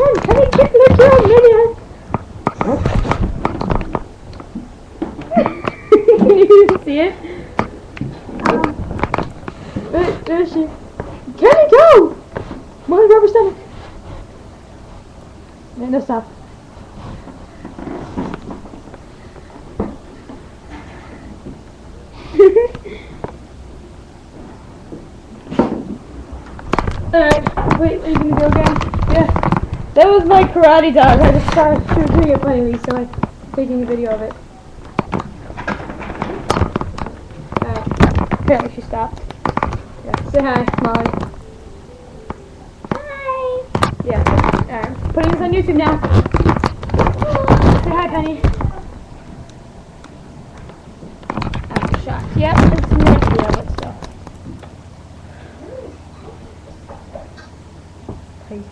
on, Penny, get the job, minion! Can you see it? There she. Kenny, go! Come on, grab her stomach. No, stop. Alright, wait, are you gonna go again? Yeah. That was my karate dog. I just saw she was doing it funny, so I'm taking a video of it. Alright. Apparently she stopped. Yeah. Say hi, Molly. Hi. Yeah. Alright. Putting this on YouTube now. Say hi, Penny. I'm shocked. Yep, it's nice video, but still. Hey.